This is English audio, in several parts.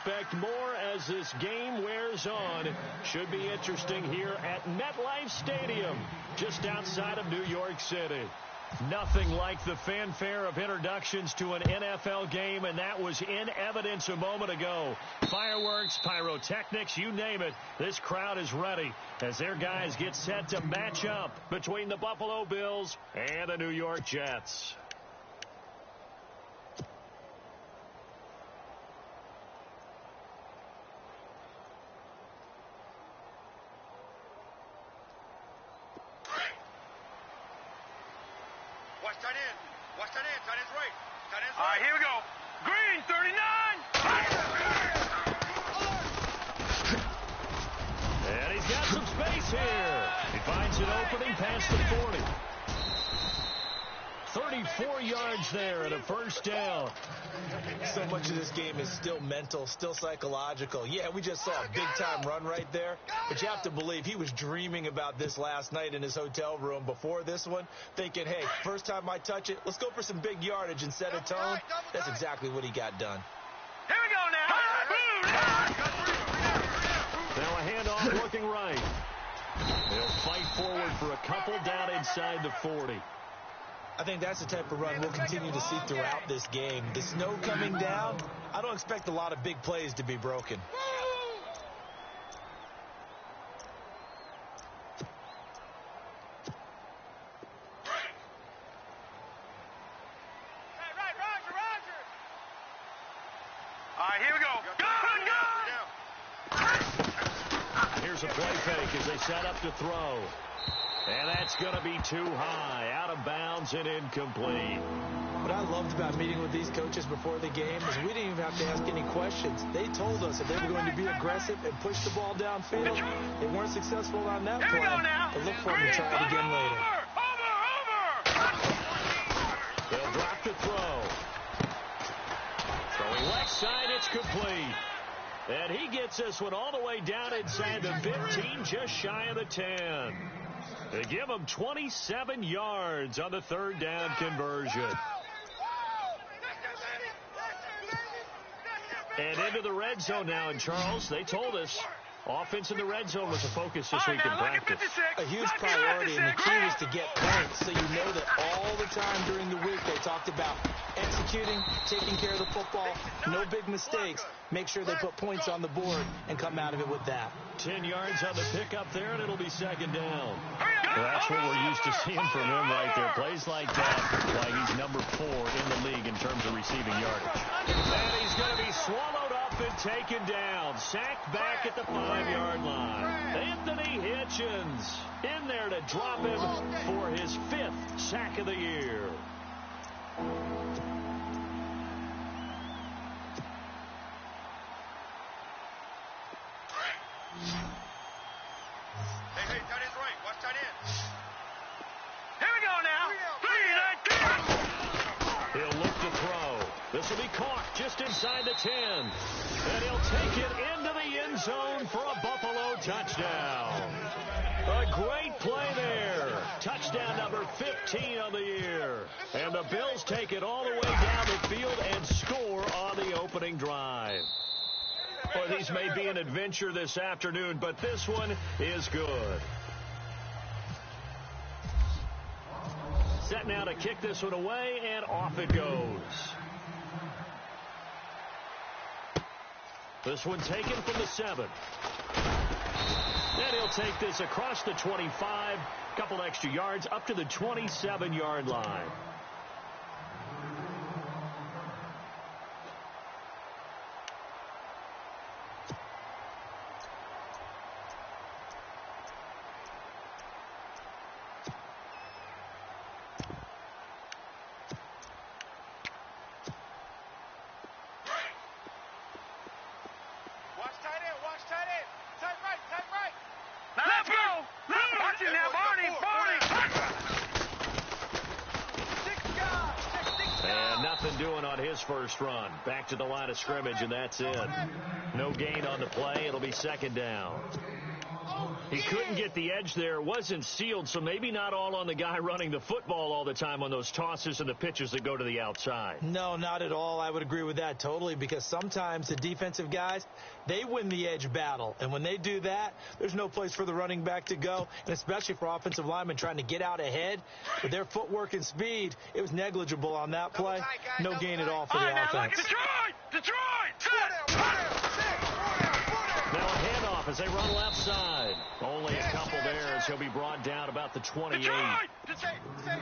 expect more as this game wears on. Should be interesting here at MetLife Stadium, just outside of New York City. Nothing like the fanfare of introductions to an NFL game, and that was in evidence a moment ago. Fireworks, pyrotechnics, you name it. This crowd is ready as their guys get set to match up between the Buffalo Bills and the New York Jets. All right, here we go. Green, 39. And he's got some space here. He finds an opening past the 40. 34 yards there and a first down. So much of this game is still mental, still psychological. Yeah, we just saw a big-time run right there, but you have to believe he was dreaming about this last night in his hotel room before this one, thinking, hey, first time I touch it, let's go for some big yardage and set a tone. That's exactly what he got done. Here we go now. Now a handoff looking right. They'll fight forward for a couple down inside the 40. I think that's the type of run we'll continue to see throughout this game. The snow coming down, I don't expect a lot of big plays to be broken. All right, here we go. Go! Here's a play fake as they set up to throw. And that's going to be too high, out of bounds and incomplete. What I loved about meeting with these coaches before the game is we didn't even have to ask any questions. They told us that they were going to be aggressive and push the ball downfield. They weren't successful on that play, but look for them to try it again later. They'll drop to throw. Throwing left side, it's complete. And he gets this one all the way down inside the 15, just shy of the 10. They give him 27 yards on the third down conversion. And into the red zone now. And, Charles, they told us offense in the red zone was a focus this week in practice. A huge priority, and the key was to get points. So you know that all the time during the week they talked about executing, taking care of the football, no big mistakes. Make sure they put points on the board and come out of it with that. 10 yards on the pickup there, and it'll be second down. Well, that's what we're used to seeing from him right there. Plays like that, like he's number 4 in the league in terms of receiving yardage. And he's going to be swallowed up and taken down. Sacked back at the 5-yard line. Anthony Hitchens in there to drop him for his 5th sack of the year. Hey, tight end's right. Watch tight end. Here we go now. 3, 19. He'll look to throw. This will be caught just inside the 10. And he'll take it into the end zone for a Buffalo touchdown. A great play there. Touchdown number 15 on the year. And the Bills take it all the way down the field and score on the opening drive. Well, these may be an adventure this afternoon, but this one is good. Set now to kick this one away, and off it goes. This one taken from the 7. And he'll take this across the 25, couple extra yards up to the 27-yard line. Doing on his first run. Back to the line of scrimmage, and that's it. No gain on the play. It'll be second down. He couldn't get the edge there. It wasn't sealed, so maybe not all on the guy running the football all the time on those tosses and the pitches that go to the outside. No, not at all. I would agree with that totally, because sometimes the defensive guys, they win the edge battle. And when they do that, there's no place for the running back to go, and especially for offensive linemen trying to get out ahead. With their footwork and speed, it was negligible on that play. No gain at all for the offense. Now a handoff as they run left side. Only a couple there as he'll be brought down about the 28.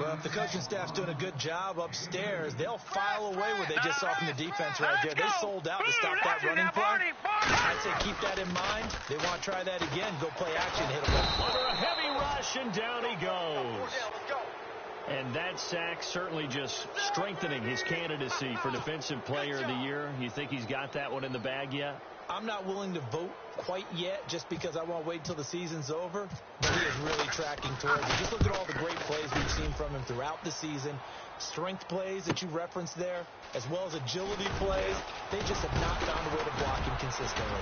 Well, if the coaching staff's doing a good job upstairs, they'll file away what they just saw from the defense right there. They sold out to stop that running play. I'd say keep that in mind. They want to try that again. Go play action, hit them. Under a heavy rush, and down he goes. And that sack certainly just strengthening his candidacy for Defensive Player of the Year. You think he's got that one in the bag yet? I'm not willing to vote quite yet just because I want to wait until the season's over. But he is really tracking towards it. Just look at all the great plays we've seen from him throughout the season. Strength plays that you referenced there, as well as agility plays. They just have not found a way to block him consistently.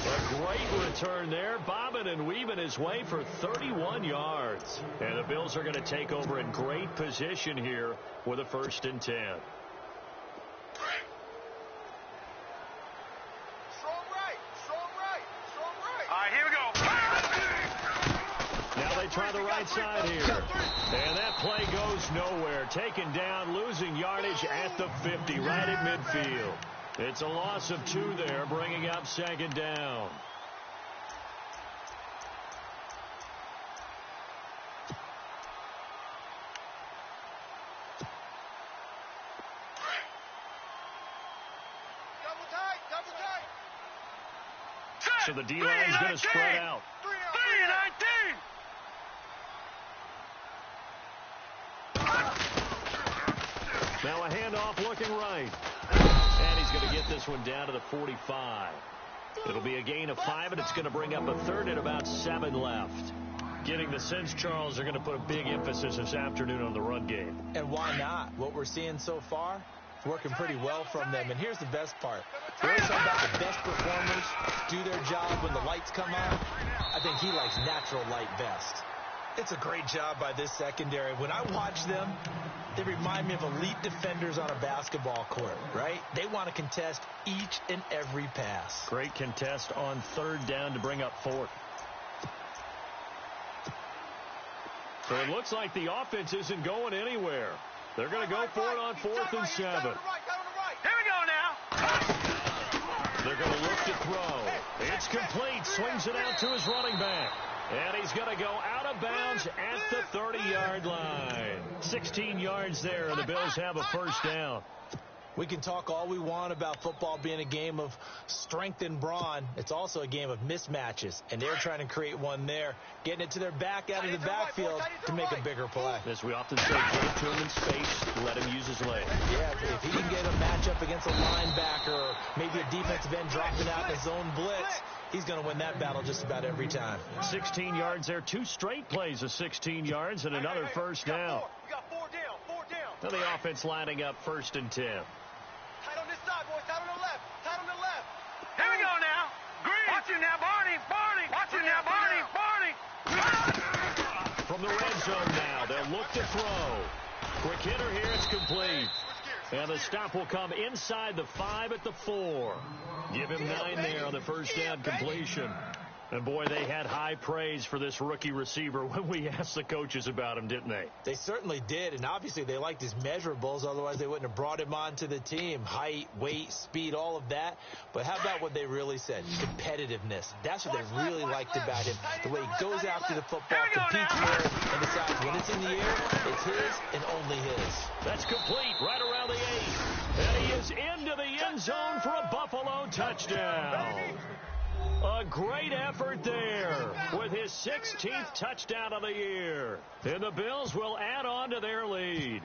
A great return there, bobbing and weaving his way for 31 yards. And the Bills are going to take over in great position here with a 1st and 10. Try the right side here. And that play goes nowhere. Taken down, losing yardage at the 50, right at midfield. It's a loss of 2 there, bringing up 2nd down. So the D-line's going to spread out. Now a handoff looking right. And he's going to get this one down to the 45. It'll be a gain of 5, and it's going to bring up a 3rd and about 7 left. Getting the sense, Charles, they're going to put a big emphasis this afternoon on the run game. And why not? What we're seeing so far, it's working pretty well from them. And here's the best part. We always talk about the best performers do their job when the lights come on. I think he likes natural light best. It's a great job by this secondary. When I watch them, they remind me of elite defenders on a basketball court, right? They want to contest each and every pass. Great contest on 3rd down to bring up 4th. So it looks like the offense isn't going anywhere. They're going to go for it on 4th and 7. Here we go now. They're going to look to throw. It's complete. Swings it out to his running back. And he's going to go out of bounds at the 30-yard line. 16 yards there, and the Bills have a 1st down. We can talk all we want about football being a game of strength and brawn. It's also a game of mismatches, and they're trying to create one there, getting it to their back out of the backfield to make a bigger play. As we often say, put it to him in space, let him use his legs. Yeah, if he can get a matchup against a linebacker or maybe a defensive end dropping out in his own blitz, he's going to win that battle just about every time. 16 yards there, 2 straight plays of 16 yards and another 1st down. You got 4 down. Now the offense lining up 1st and 10. Tight on this side, boys. Tight on the left. Tight on the left. Here we go now. Green. Watch it now, Barney. Watch it now, Barney. From the red zone now, they'll look to throw. Quick hitter here, it's complete. And the stop will come inside the 5 at the 4. Give him 9 there on the 1st down completion. And, boy, they had high praise for this rookie receiver when we asked the coaches about him, didn't they? They certainly did, and obviously they liked his measurables. Otherwise, they wouldn't have brought him onto the team. Height, weight, speed, all of that. But how about what they really said? Competitiveness. That's what they really liked about him. The way he goes after the football, competes for it, and decides when it's in the air, it's his and only his. That's complete right around the 8. And he is into the end zone for a Buffalo touchdown. A great effort there with his 16th touchdown of the year. And the Bills will add on to their lead.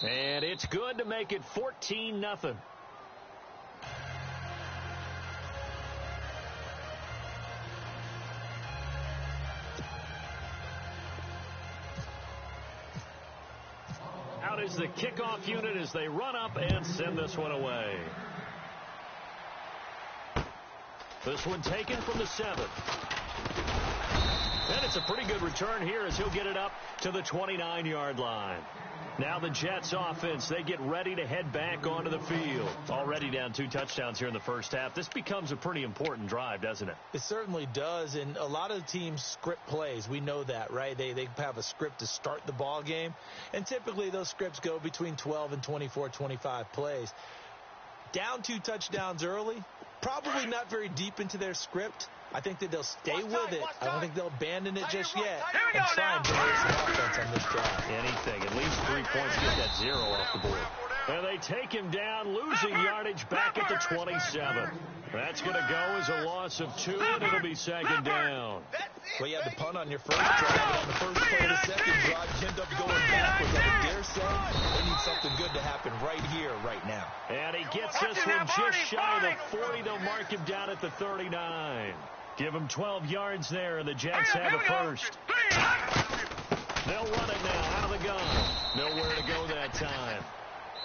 And it's good to make it 14-0. out is the kickoff unit as they run up and send this one away. This one taken from the 7. And it's a pretty good return here as he'll get it up to the 29-yard line. Now the Jets offense, they get ready to head back onto the field. Already down 2 touchdowns here in the first half. This becomes a pretty important drive, doesn't it? It certainly does, and a lot of teams script plays. We know that, right? They have a script to start the ball game, and typically those scripts go between 12 and 24, 25 plays. Down 2 touchdowns early, probably not very deep into their script. I think that they'll stay with it. I don't think they'll abandon it just yet and try and generate some offense on this drive. Anything. At least 3 points, get that 0 off the board. And they take him down, losing yardage back at the 27. That's going to go as a loss of 2, and it'll be second down. Well, you had the punt on your first drive, and on the first play of the second drive, you end up going backwards. I would dare say they need something good to happen right here, right now. And he gets this one just shy of the 40. They'll mark him down at the 39. Give him 12 yards there, and the Jets have a first. They'll run it now out of the gun. Nowhere to go that time.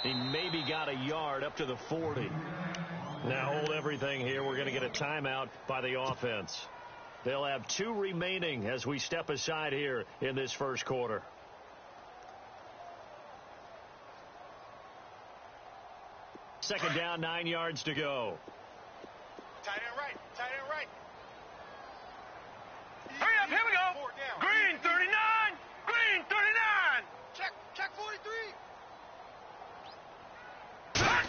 He maybe got a yard up to the 40. Now hold everything here. We're going to get a timeout by the offense. They'll have 2 remaining as we step aside here in this first quarter. Second down, 9 yards to go. Tight end right. Tight end right. Hurry up, here we go. Green 39. Green 39. Check 43. Back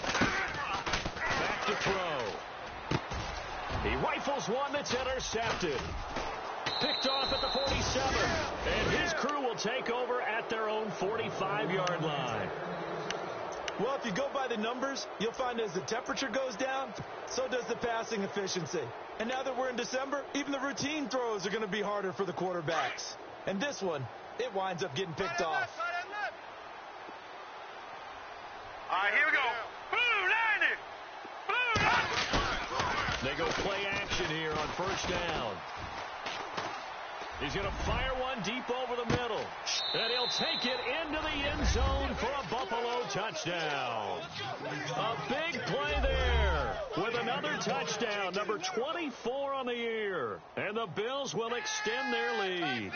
to throw. He rifles one that's intercepted. Picked off at the 47. And his crew will take over at their own 45-yard line. Well, if you go by the numbers, you'll find as the temperature goes down, so does the passing efficiency. And now that we're in December, even the routine throws are going to be harder for the quarterbacks. And this one, it winds up getting picked off. All right, here we go. Blue 90. They go play action here on first down. He's going to fire one deep over the middle. And he'll take it into the end zone for a Buffalo touchdown. A big play there with another touchdown, number 24 on the year. And the Bills will extend their lead.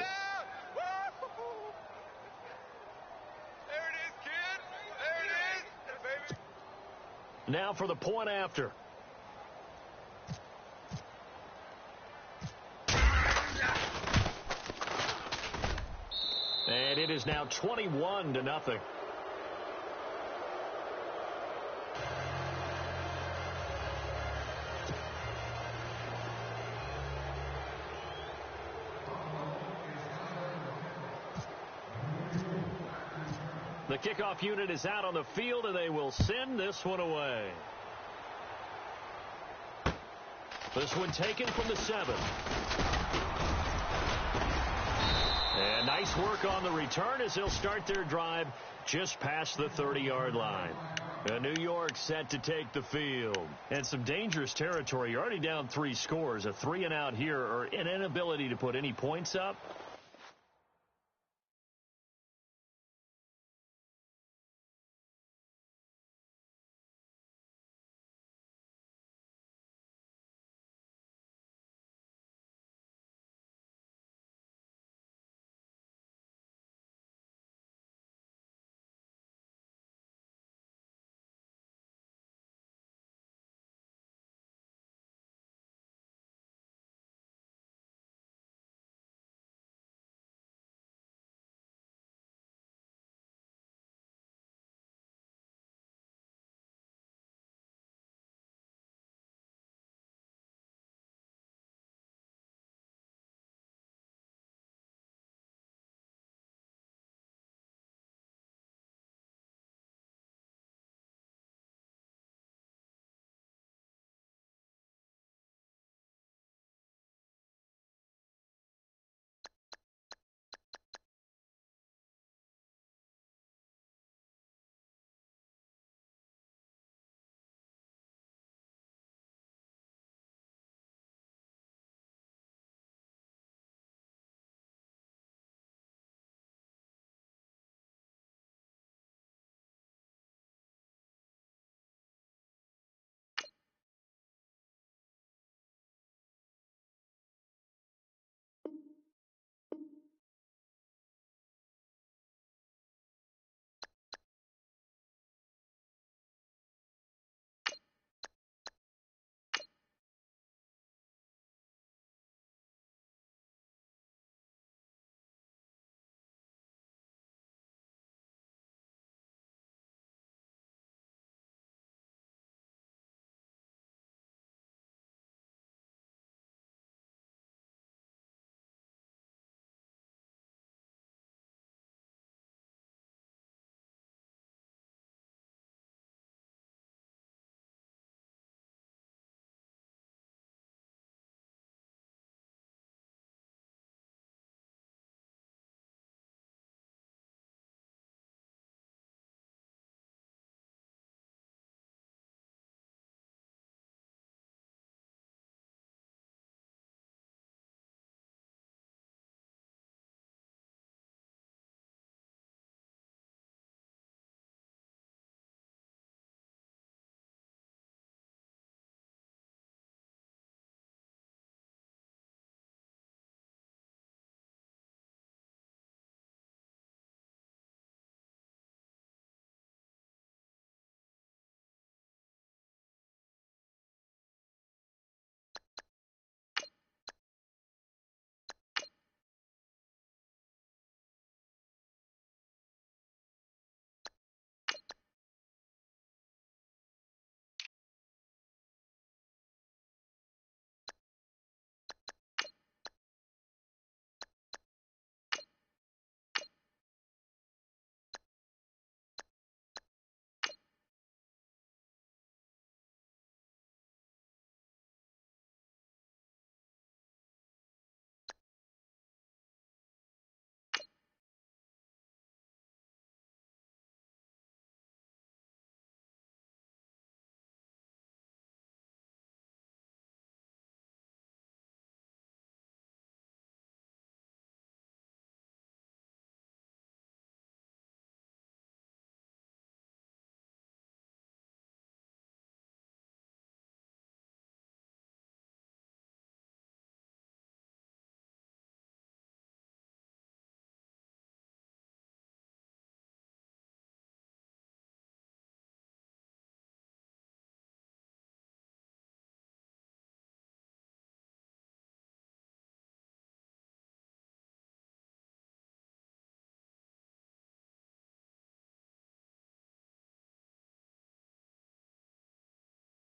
There it is, kid. There it is. Baby. Now for the point after. And it is now 21-0. The kickoff unit is out on the field, and they will send this one away. This one taken from the 7. And nice work on the return as they'll start their drive just past the 30-yard line. And New York set to take the field. And some dangerous territory. You're already down 3 scores. A 3-and-out here, or an inability to put any points up.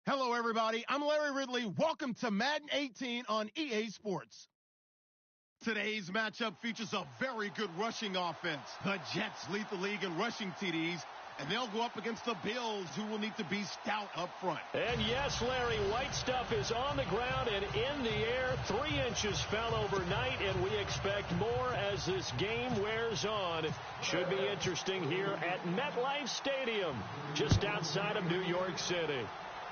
Hello, everybody. I'm Larry Ridley. Welcome to Madden 18 on EA Sports. Today's matchup features a very good rushing offense. The Jets lead the league in rushing TDs, and they'll go up against the Bills, who will need to be stout up front. And yes, Larry, White stuff is on the ground and in the air. 3 inches fell overnight, and we expect more as this game wears on. Should be interesting here at MetLife Stadium, just outside of New York City.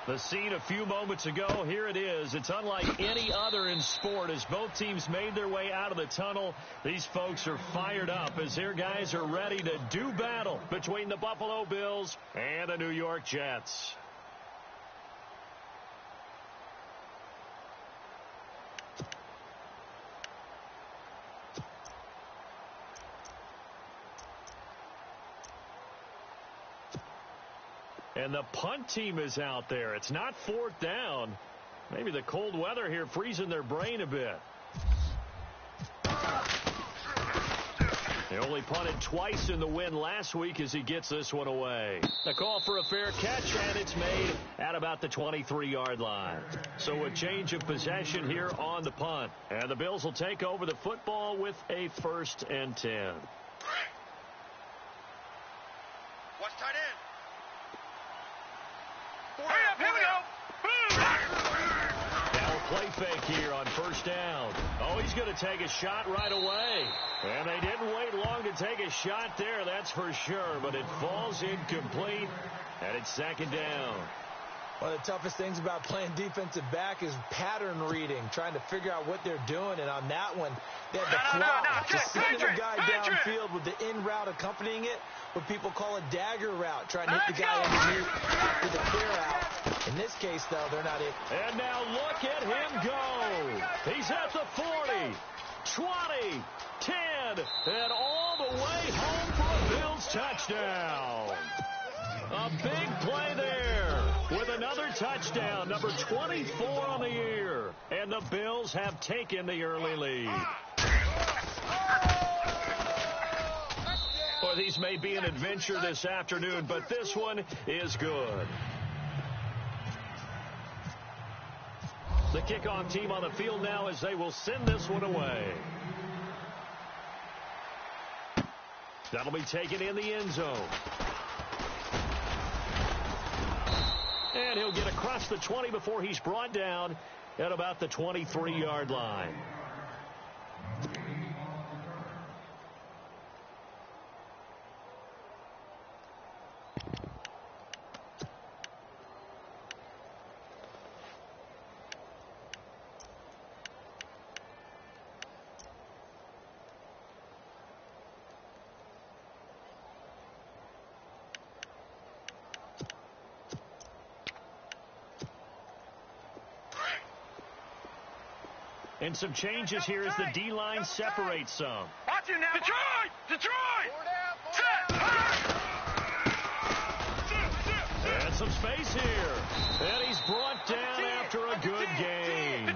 The scene a few moments ago, here it is. It's unlike any other in sport as both teams made their way out of the tunnel. These folks are fired up as their guys are ready to do battle between the Buffalo Bills and the New York Jets. And the punt team is out there. It's not 4th down. Maybe the cold weather here freezing their brain a bit. They only punted twice in the win last week as he gets this one away. The call for a fair catch, and it's made at about the 23-yard line. So a change of possession here on the punt. And the Bills will take over the football with a 1st and 10. Watch tight end. Hurry up, here we go. Now a play fake here on 1st down. Oh, he's going to take a shot right away. And they didn't wait long to take a shot there, that's for sure. But it falls incomplete, and it's 2nd down. One of the toughest things about playing defensive back is pattern reading, trying to figure out what they're doing. And on that one, they had the flaw. Just sending the guy downfield with the in route accompanying it, what people call a dagger route, trying to hit the guy underneath with a clear out. In this case, though, they're not it. And now look at him go. He's at the 40, 20, 10, and all the way home for a Bills touchdown. A big play there with another touchdown, number 24 on the year. And the Bills have taken the early lead. Well, these may be an adventure this afternoon, but this one is good. The kickoff team on the field now as they will send this one away. That'll be taken in the end zone. And he'll get across the 20 before he's brought down at about the 23-yard line. And some changes here as the D-line separates some. Watch him now. Detroit! And some space here. And he's brought down after a good game.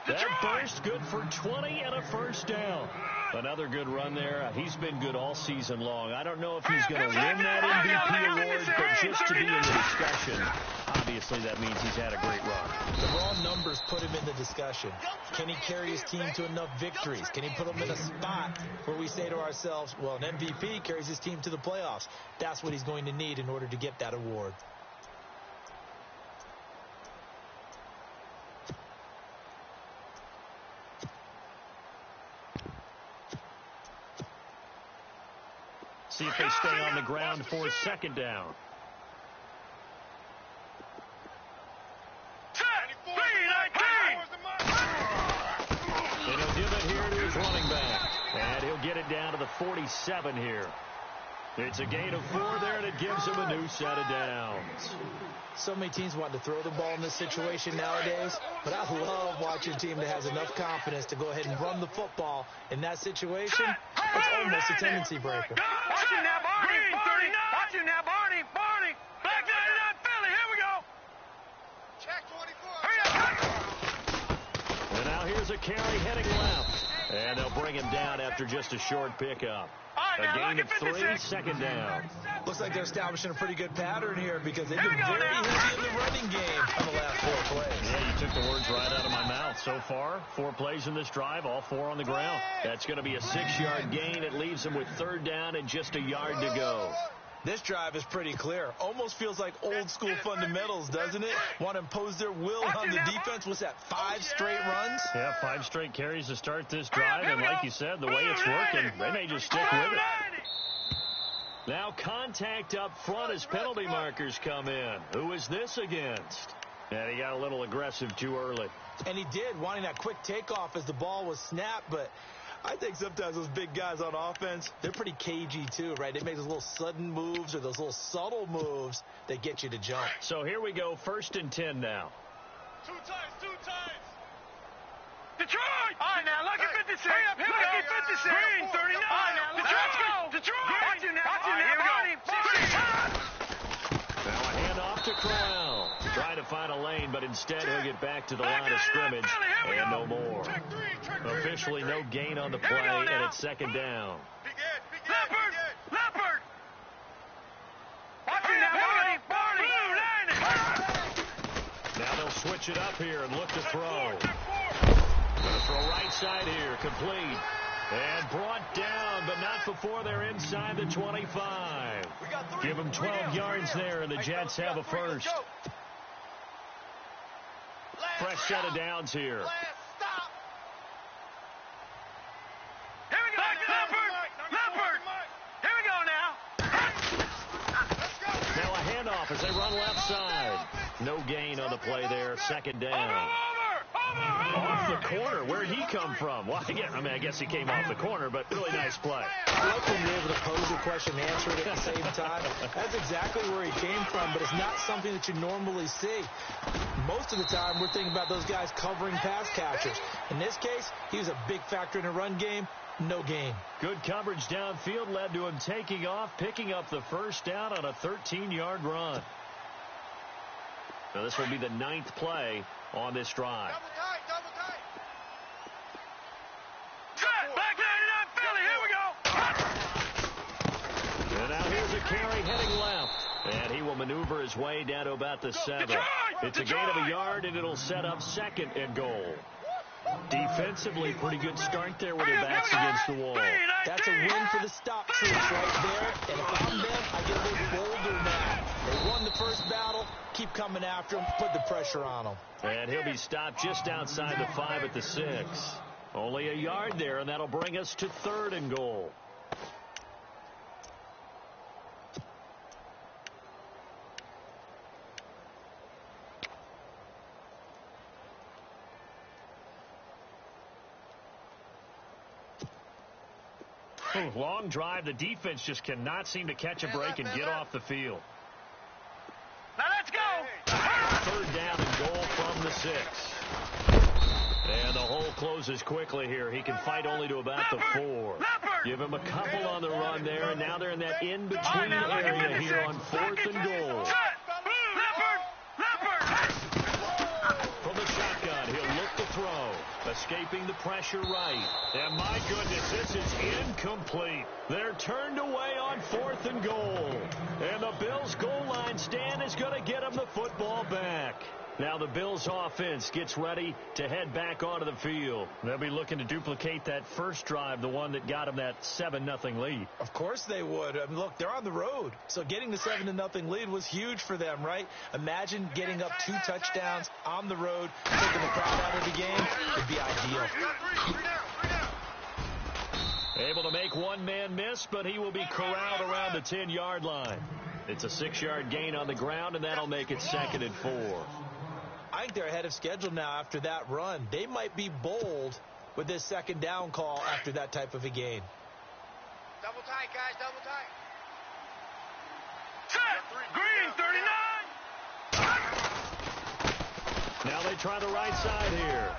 That burst good for 20 and a 1st down. Another good run there. He's been good all season long. I don't know if he's going to win that MVP award, but just to be in the discussion, obviously that means he's had a great run. The raw numbers put him in the discussion. Can he carry his team to enough victories? Can he put them in a spot where we say to ourselves, well, an MVP carries his team to the playoffs. That's what he's going to need in order to get that award. See if they stay on the ground for 2nd down. And he'll give it here to his running back. And he'll get it down to the 47 here. It's a gain of 4 there, and it gives him a new set of downs. So many teams want to throw the ball in this situation nowadays, but I love watching a team that has enough confidence to go ahead and run the football. In that situation, it's almost a tendency breaker. Watch him now, Barney. Watch him now, Barney. Black 99 Philly. Here we go. Check 24. Hurry up. And now here's a carry heading left. And they'll bring him down after just a short pickup. All right, A gain of 3, second down. Looks like they're establishing a pretty good pattern here because they've been very heavy in the running game on the last 4 plays. Yeah, you took the words right out of my mouth. So far, 4 plays in this drive, all 4 on the ground. That's going to be a 6-yard gain. It leaves them with 3rd down and just a yard to go. This drive is pretty clear. Almost feels like old school fundamentals, doesn't it? Want to impose their will on the defense. What's that, 5 straight runs? Yeah, 5 straight carries to start this drive. And like you said, the way it's working, they may just stick with it. Now contact up front as penalty markers come in. Who is this against? And he got a little aggressive too early. And he did, wanting that quick takeoff as the ball was snapped, but I think sometimes those big guys on offense, they're pretty cagey too, right? They make those little sudden moves or those little subtle moves that get you to jump. So here we go, 1st and 10 now. 2 times. Detroit! All right, now, look at 56. Look at 56. Green, 39. All right, now, let's go. Detroit! Watch it now. Now a handoff to Corral. Trying to find a lane, but instead he'll get back to the line of scrimmage and no more. Officially no gain on the play, and it's 2nd down. Leopard! Watch it now, Barney! Now they'll switch it up here and look to throw. Going to throw right side here, complete. And brought down, but not before they're inside the 25. Give them 12 yards there, and the Jets have a first. Fresh set of downs here. Here we go, Leopard! Here we go now. Now a handoff as they run left side. No gain on the play there, 2nd down. Off the corner. Where'd he come from? Well, I guess he came off the corner, but really nice play. I love when you're able to pose a question and answer it at the same time. That's exactly where he came from, but it's not something that you normally see. Most of the time, we're thinking about those guys covering pass catchers. In this case, he was a big factor in the run game. No gain. Good coverage downfield led to him taking off, picking up the 1st down on a 13-yard run. So this will be the 9th play on this drive. Double tight. Back 99 Philly, here we go. And now here's a carry heading left. And he will maneuver his way down to about the 7. It's a gain of a yard, and it'll set up 2nd and goal. Defensively, pretty good start there with their backs against the wall. That's a win for the stop troops right there. And if I'm them, I get a little bolder now. They won the first battle. Keep coming after him. Put the pressure on him. And he'll be stopped just outside the 5 at the 6. Only a yard there, and that'll bring us to 3rd and goal. Long drive. The defense just cannot seem to catch a break and get off the field. Now let's go. 3rd down and goal from the 6. And the hole closes quickly here. He can fight only to about the 4. Give him a couple on the run there, and now they're in that in-between area here on 4th and goal. From the shotgun, he'll look to throw. Escaping the pressure right. And my goodness, this is incomplete. They're turned away on 4th and goal. And the Bills' goal line stand is going to get them the football back. Now the Bills' offense gets ready to head back onto the field. They'll be looking to duplicate that first drive, the one that got them that 7-0 lead. Of course they would. I mean, look, they're on the road. So getting the 7-0 lead was huge for them, right? Imagine getting up 2 touchdowns on the road, taking the crowd out of the game. Would be ideal. Able to make one man miss, but he will be corralled around the 10-yard line. It's a 6-yard gain on the ground, and that'll make it 2nd and 4. I think they're ahead of schedule now after that run. They might be bold with this 2nd down call after that type of a gain. Double tight, guys, double tight. Set! Green, 39! Now they try the right side here.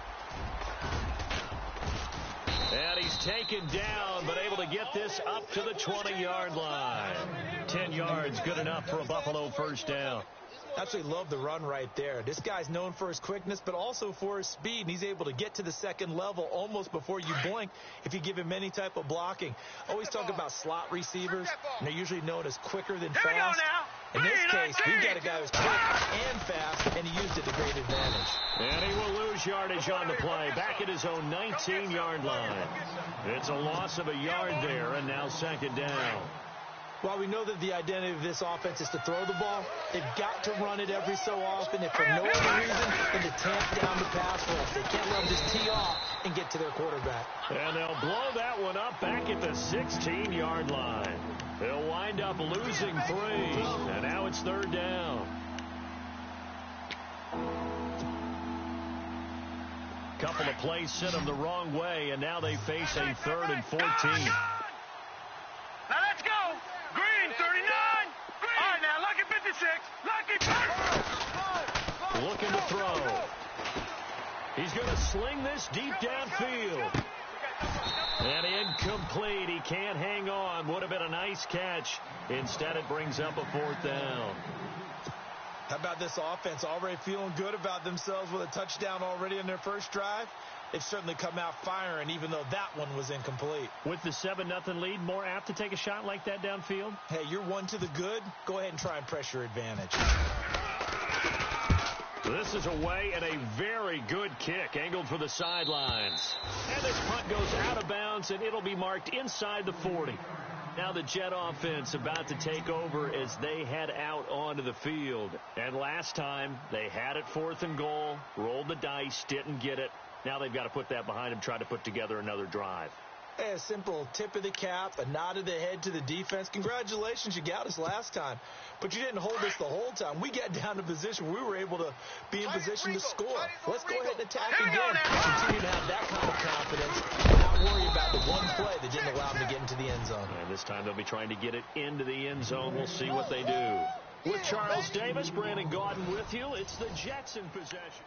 And he's taken down, but able to get this up to the 20-yard line. 10 yards, good enough for a Buffalo 1st down. Absolutely love the run right there. This guy's known for his quickness, but also for his speed, and he's able to get to the second level almost before you blink if you give him any type of blocking. Always talk about slot receivers, and they're usually known as quicker than fast. In this case, we've got a guy who's quick and fast, and he used it to great advantage. And he will lose yardage on the play, back at his own 19-yard line. It's a loss of a yard there, and now second down. While we know that the identity of this offense is to throw the ball, they've got to run it every so often, if for no other reason than to tamp down the pass rush. They can't let them just tee off and get to their quarterback. And they'll blow that one up back at the 16-yard line. They'll wind up losing 3, and now it's third down. Couple of plays sent them the wrong way, and now they face a 3rd and 14. Now let's go. Green, 39. Green. All right, now, Lucky 56. Lucky 50. Looking to throw. He's going to sling this deep downfield. And incomplete. He can't hang on. Would have been a nice catch. Instead, it brings up a 4th down. How about this offense already feeling good about themselves with a touchdown already in their first drive? They've certainly come out firing, even though that one was incomplete. With the 7-0 lead, more apt to take a shot like that downfield? Hey, you're one to the good. Go ahead and try and press your advantage. This is away and a very good kick, angled for the sidelines. And this punt goes out of bounds, and it'll be marked inside the 40. Now the Jet offense about to take over as they head out onto the field. And last time, they had it 4th and goal, rolled the dice, didn't get it. Now they've got to put that behind them, try to put together another drive. Hey, a simple tip of the cap, a nod of the head to the defense. Congratulations, you got us last time. But you didn't hold us the whole time. We got down to position where we were able to be in position to score. Let's go ahead and attack again. Continue to have that kind of confidence and not worry about the one play that didn't allow them to get into the end zone. And this time they'll be trying to get it into the end zone. We'll see what they do. With Charles Davis, Brandon Gaudin with you. It's the Jets in possession.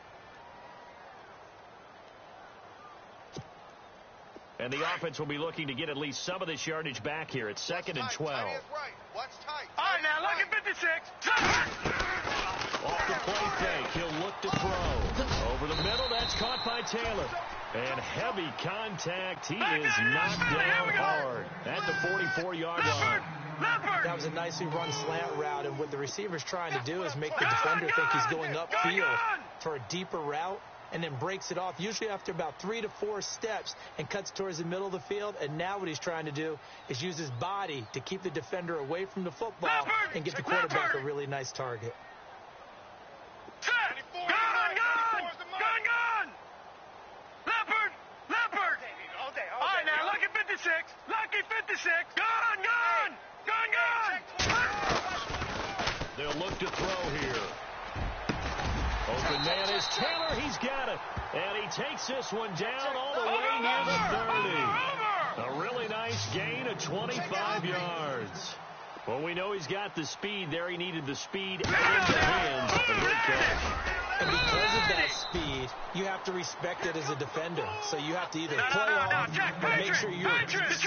And the offense will be looking to get at least some of this yardage back here. It's 2nd and 12. All right, now, Lucky 56. Off the play fake, he'll look to throw. Over the middle, that's caught by Taylor. And heavy contact. He is knocked down hard at the 44-yard line. That was a nicely run slant route, and what the receiver's trying to do is make the defender think he's going upfield for a deeper route, and then breaks it off, usually after about 3 to 4 steps, and cuts towards the middle of the field. And now what he's trying to do is use his body to keep the defender away from the football and get the quarterback a really nice target. Gun! Leopard! All right, now, Lucky 56. Lucky 56. Gun! They'll look to throw here. Open man is Taylor. He's got it. And he takes this one down all the way near the 30. A really nice gain of 25 yards. Well, we know he's got the speed there. He needed the speed and the hands. A good catch. And because of that speed, you have to respect it as a defender. So you have to either play off or make sure you're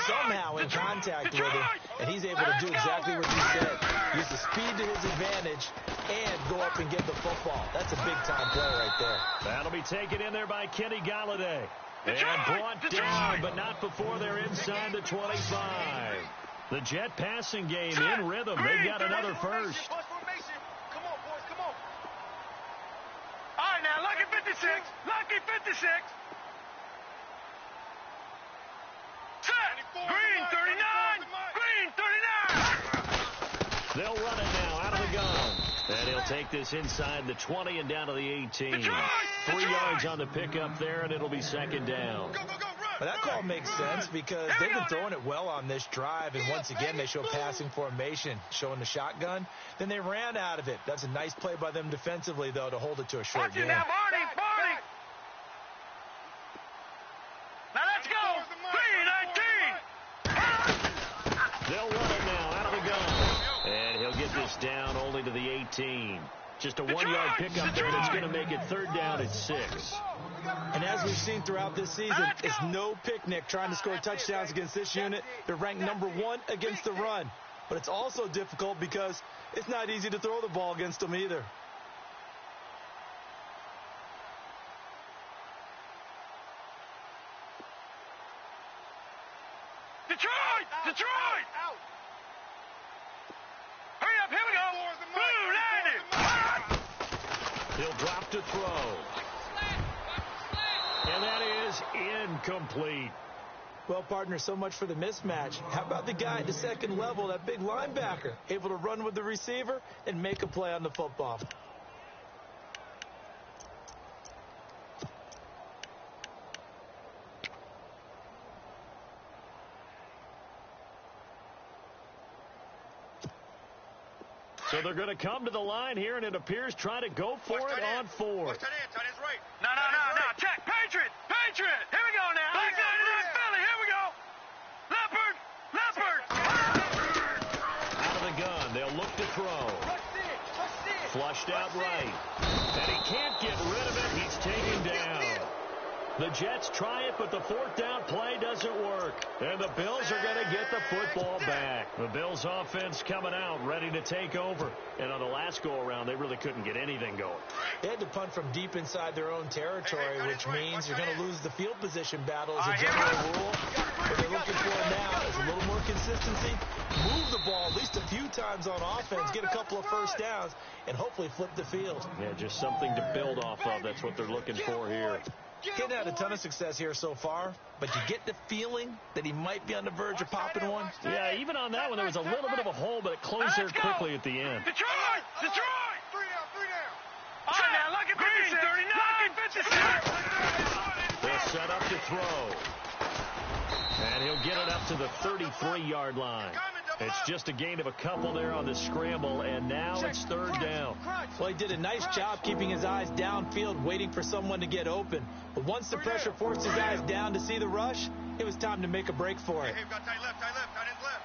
somehow in contact with him. And he's able to do exactly what you said. Use the speed to his advantage and go up and get the football. That's a big-time play right there. That'll be taken in there by Kenny Galladay. And brought down, but not before they're inside the 25. The Jet passing game in rhythm. They've got another first. Come on, boys, come on. All right, now, Lucky 56. Lucky 56. Green 39. They'll run it now out of the gun. And he'll take this inside the 20 and down to the 18. 3 yards on the pickup there, and it'll be second down. Well, that call makes sense because they've been throwing it well on this drive, and once again they show passing formation, showing the shotgun. Then they ran out of it. That's a nice play by them defensively, though, to hold it to a short game. Now, Barney! Now let's go! 3-19! They'll run it now out of the gun. And he'll get this down only to the 18. Just a 1-yard pickup there that's going to make it third down at 6. And as we've seen throughout this season, it's no picnic trying to score touchdowns against this unit. They're ranked number 1 against the run. But it's also difficult because it's not easy to throw the ball against them either. Detroit! Out! Hurry up, here we go! Blue 90! He'll drop to throw. And that is incomplete. Well, partner, so much for the mismatch. How about the guy at the second level, that big linebacker, able to run with the receiver and make a play on the football? So they're going to come to the line here, and it appears try to go for it on fourth. Tight end's right. No. Check. Patriot. Here we go now. Back line to that Philly. Here we go. Leopard. Out of the gun. They'll look to throw. Flushed out right. And he can't get rid of it. He's taken down. The Jets try it, but the fourth down play doesn't work. And the Bills are going to get the football back. The Bills offense coming out, ready to take over. And on the last go-around, they really couldn't get anything going. They had to punt from deep inside their own territory, which means you're going to lose the field position battle as a general rule. What they're looking for now is a little more consistency. Move the ball at least a few times on offense, get a couple of first downs, and hopefully flip the field. Yeah, just something to build off of. That's what they're looking for here. Getting had a ton of success here so far, but you get the feeling that he might be on the verge of popping one. Yeah, even on that one, there was a little bit of a hole, but it closed there quickly at the end. Detroit! 3 down. All right, now, look at 56. 39. They'll set up to throw. And he'll get it up to the 33-yard line. It's just a gain of a couple there on the scramble, and now it's third down. Well, he did a nice job keeping his eyes downfield, waiting for someone to get open. But once the pressure forced his eyes down to see the rush, it was time to make a break for it. Hey, we've got tight left. Tight end's left.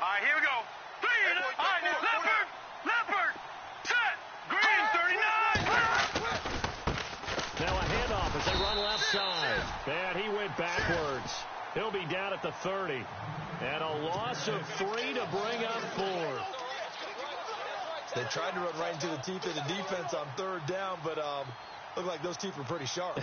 All right, here we go. All right, now, Leopard. Set. Green, 39. Now a handoff as they run left side. And he went backwards. He'll be down at the 30. And a loss of 3 to bring up 4. They tried to run right into the teeth of the defense on third down, but looked like those teeth were pretty sharp.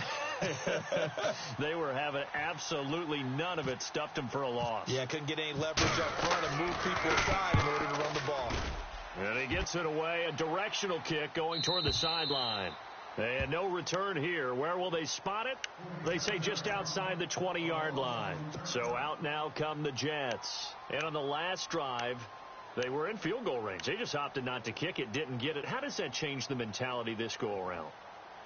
They were having absolutely none of it. Stuffed them for a loss. Yeah, couldn't get any leverage up front and move people aside in order to run the ball. And he gets it away. A directional kick going toward the sideline. And no return here. Where will they spot it? They say just outside the 20-yard line. So out now come the Jets. And on the last drive, they were in field goal range. They just opted not to kick it, didn't get it. How does that change the mentality this go-around?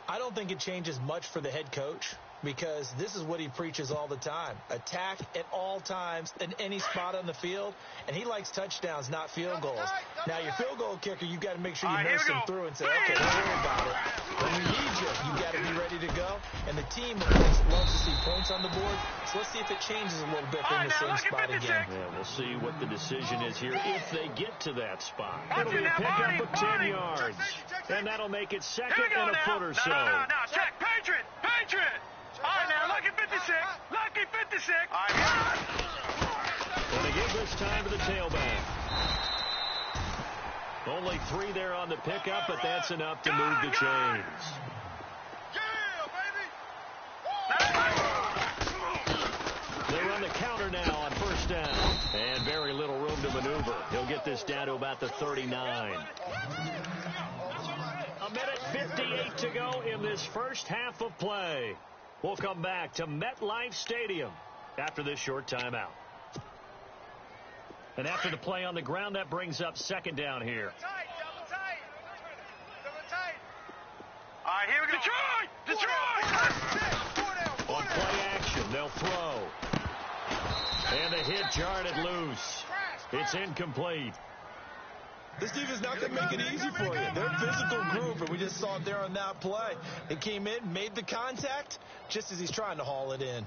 I don't think it changes much for the head coach, because this is what he preaches all the time. Attack at all times in any spot on the field, and he likes touchdowns, not field goals. Now, your field goal kicker, you've got to make sure you nurse him through and say, okay, don't worry about it. When we need you, you've got to be ready to go. And the team, of course, loves to see points on the board, so let's see if it changes a little bit from the same spot again. Yeah, we'll see what the decision is here if they get to that spot. It'll be a pickup of 10 yards, and that'll make it second and a foot or so. No, check. Patriot. All right, now, lucky 56. All right. And they give this time to the tailback. Only 3 there on the pickup, but that's enough to move the chains. They run the counter now on first down. And very little room to maneuver. He'll get this down to about the 39. A minute 58 to go in this first half of play. We'll come back to MetLife Stadium after this short timeout. And after the play on the ground, that brings up second down here. Double tight. All right, here we go. Detroit! On play action, they'll throw. And the hit jarred it loose. It's incomplete. This defense is not going to make it easy for you. They're a physical group, and we just saw it there on that play. They came in, made the contact, just as he's trying to haul it in.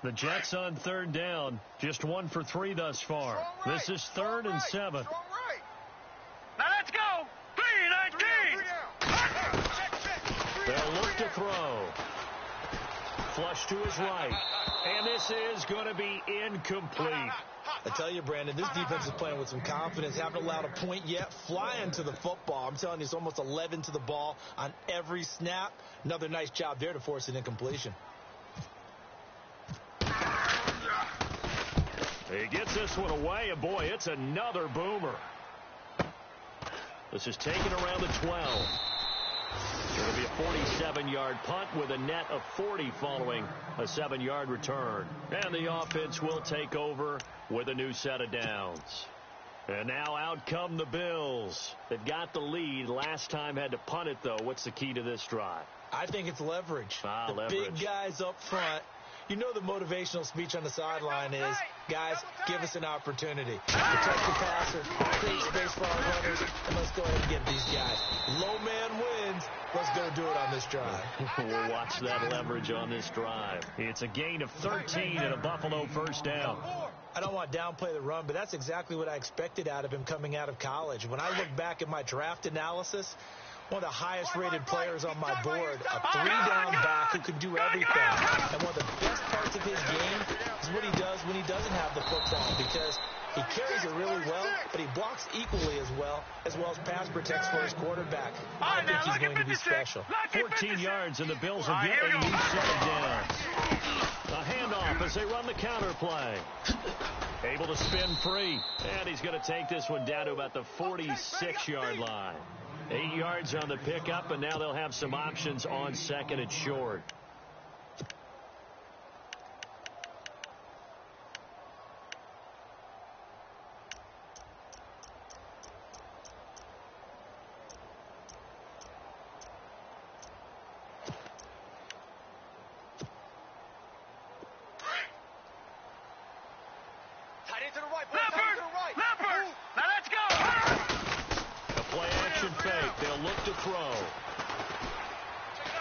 The Jets on third down, just 1 for 3 thus far. This is 3rd and 7. Now let's go. 3-19. They'll look to throw. Flush pitch to his right. And this is going to be incomplete. I tell you, Brandon, this defense is playing with some confidence. Haven't allowed a point yet. Flying to the football. I'm telling you, it's almost 11 to the ball on every snap. Another nice job there to force an incompletion. He gets this one away, and boy, it's another boomer. This is taken around the 12. It'll be a 47-yard punt with a net of 40 following a 7-yard return. And the offense will take over with a new set of downs. And now out come the Bills. They've got the lead. Last time had to punt it, though. What's the key to this drive? I think it's leverage. Leverage. Big guys up front. You know the motivational speech on the sideline is, guys, give us an opportunity. Protect the passer, create space for our runners, and let's go ahead and get these guys. Low man wins. Let's go do it on this drive. We'll watch that leverage on this drive. It's a gain of 13 and a Buffalo first down. I don't want to downplay the run, but that's exactly what I expected out of him coming out of college. When I look back at my draft analysis, one of the highest-rated players on my board, a three-down back who can do everything. And one of the best parts of his game is what he does when he doesn't have the football, because he carries it really well, but he blocks equally as well as pass protects for his quarterback. I think he's going to be special. 14 yards, and the Bills will get a new set of downs. A handoff as they run the counter play. Able to spin free, and he's going to take this one down to about the 46-yard line. 8 yards on the pickup, and now they'll have some options on second and short.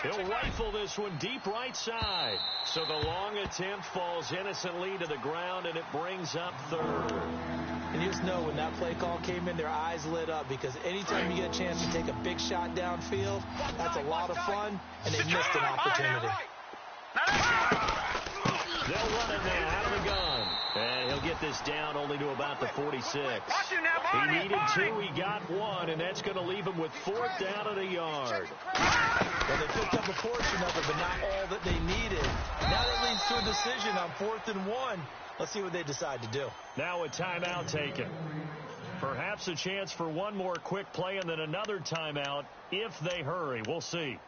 He'll rifle this one deep right side. So the long attempt falls innocently to the ground, and it brings up third. And you just know when that play call came in, their eyes lit up, because anytime you get a chance to take a big shot downfield, that's a lot of fun, and they missed an opportunity. They'll run it now out of the gun. And he'll get this down only to about the 46. He needed 2, he got 1, and that's going to leave him with 4th down and a yard. Well, they picked up a portion of it, but not all that they needed. Now that leads to a decision on 4th and 1. Let's see what they decide to do. Now a timeout taken. Perhaps a chance for one more quick play and then another timeout if they hurry. We'll see.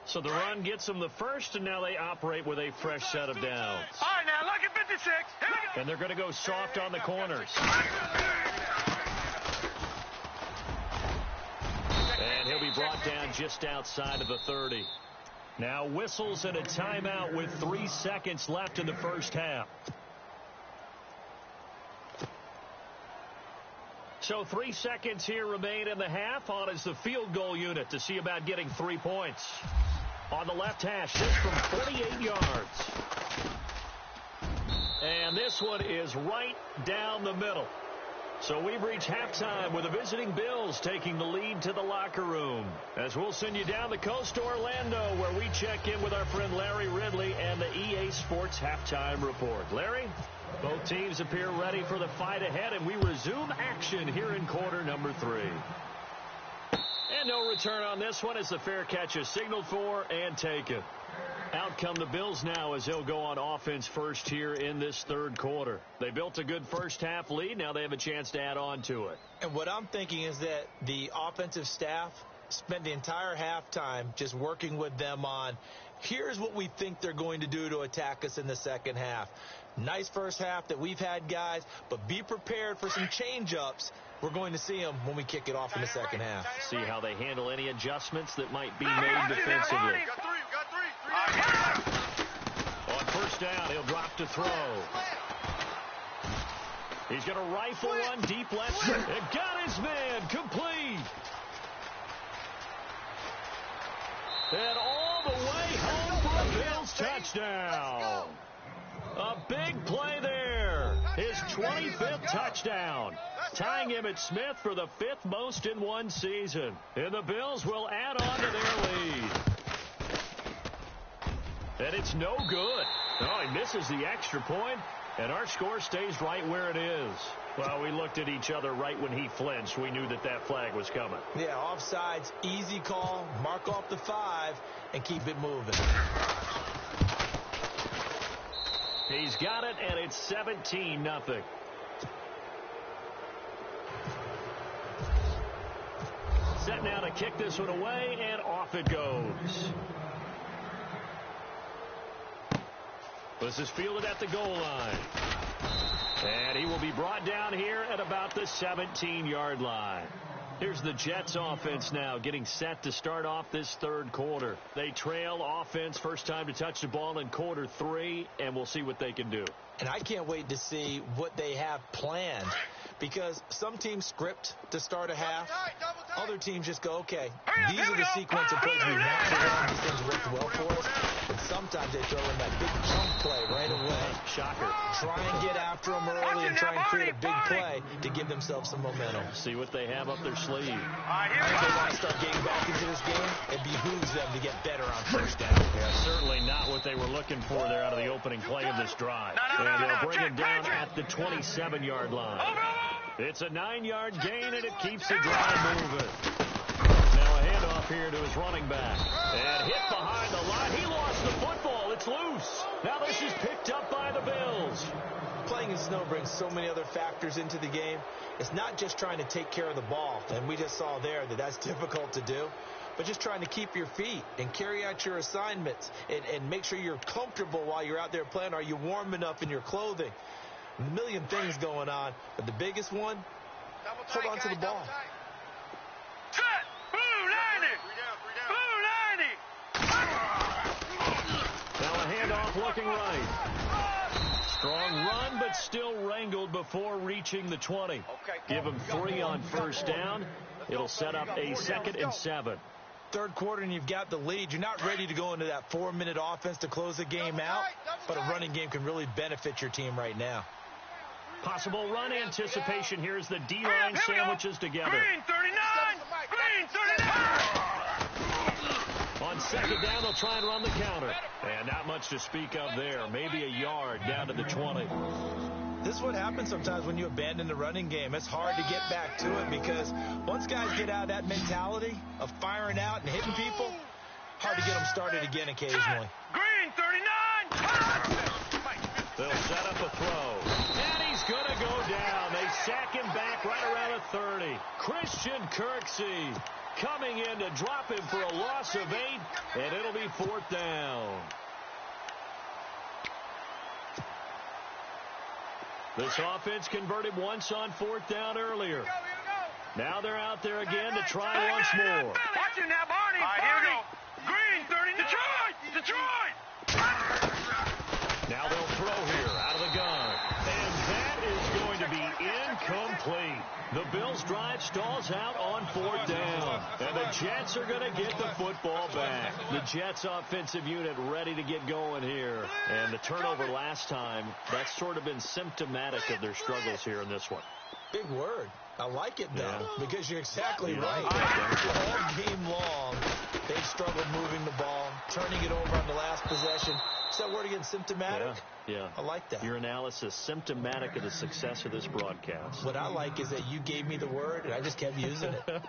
So the run gets them the first, and now they operate with a fresh set of downs. All right, now look at 56. And they're going to go soft on the corners. And he'll be brought down just outside of the 30. Now whistles and a timeout with 3 seconds left in the first half. So 3 seconds here remain in the half. On is the field goal unit to see about getting 3 points. On the left hash, this from 48 yards. And this one is right down the middle. So we've reached halftime with the visiting Bills taking the lead to the locker room. As we'll send you down the coast to Orlando, where we check in with our friend Larry Ridley and the EA Sports Halftime Report. Larry, both teams appear ready for the fight ahead, and we resume action here in quarter number 3. And no return on this one as the fair catch is signaled for and taken. Out come the Bills now as they'll go on offense first here in this third quarter. They built a good first half lead. Now they have a chance to add on to it. And what I'm thinking is that the offensive staff spent the entire halftime just working with them on, here's what we think they're going to do to attack us in the second half. Nice first half that we've had, guys, but be prepared for some change-ups. We're going to see them when we kick it off in the second half. See how they handle any adjustments that might be made defensively. On first down, he'll drop to throw. He's going to rifle one deep left. It got his man complete. And all the way home for a Bills touchdown. A big play there. His 25th touchdown, tying Emmitt Smith for the 5th most in one season. And the Bills will add on to their lead. And it's no good. Oh, he misses the extra point, and our score stays right where it is. Well, we looked at each other right when he flinched. We knew that that flag was coming. Yeah, offsides, easy call, mark off the 5, and keep it moving. He's got it, and it's 17-0. Set now to kick this one away, and off it goes. This is fielded at the goal line. And he will be brought down here at about the 17-yard line. Here's the Jets offense now getting set to start off this third quarter. They trail offense first time to touch the ball in quarter 3, and we'll see what they can do. And I can't wait to see what they have planned, because some teams script to start a half. Other teams just go, okay, these are the sequence of plays we want to run. These things worked well for us. But sometimes they throw in that big chunk play right away. Shocker. Try and get after them early and try and create a big play to give themselves some momentum. See what they have up their sleeve. If they want to start getting back into this game, it behooves them to get better on first down. Yeah, certainly not what they were looking for there out of the opening play of this drive. And they'll bring it down at the 27-yard line. It's a 9-yard gain, and it keeps the drive moving. Now a handoff here to his running back. And hit behind the line. He lost the football. It's loose. Now this is picked up by the Bills. Playing in snow brings so many other factors into the game. It's not just trying to take care of the ball, and we just saw there that that's difficult to do, but just trying to keep your feet and carry out your assignments and make sure you're comfortable while you're out there playing. Are you warm enough in your clothing? A million things going on, but the biggest one, hold on to the ball. Set! Blue 90! Blue 90! Now a handoff looking right. Strong run, but still wrangled before reaching the 20. Give him 3 on first down. It'll set up a 2nd and 7. Third quarter and you've got the lead. You're not ready to go into that 4-minute offense to close the game out, but a running game can really benefit your team right now. Possible run anticipation. Here's the D-line sandwiches together. Green 39! Green 39! On second down, they'll try and run the counter. And not much to speak of there. Maybe a yard down to the 20. This is what happens sometimes when you abandon the running game. It's hard to get back to it because once guys get out of that mentality of firing out and hitting people, hard to get them started again occasionally. Green 39! They'll set up a throw. And he's going to go down. They sack him back right around the 30. Christian Kirksey coming in to drop him for a loss of 8, and it'll be 4th down. This offense converted once on 4th down earlier. Now they're out there again to try once more. Watch him now, Barney. All right, here we go. Green 30. Detroit! Now they'll throw here out of the gun. And that is going to be incomplete. The Bills' drive stalls out on 4th down. And the Jets are going to get the football back. The Jets' offensive unit ready to get going here. And the turnover last time, that's sort of been symptomatic of their struggles here in this one. Big word. I like it, though, because you're exactly right. All game long, they've struggled moving the ball, turning it over on the last possession. Is that word again, symptomatic? Yeah. I like that. Your analysis, symptomatic of the success of this broadcast. What I like is that you gave me the word, and I just kept using it.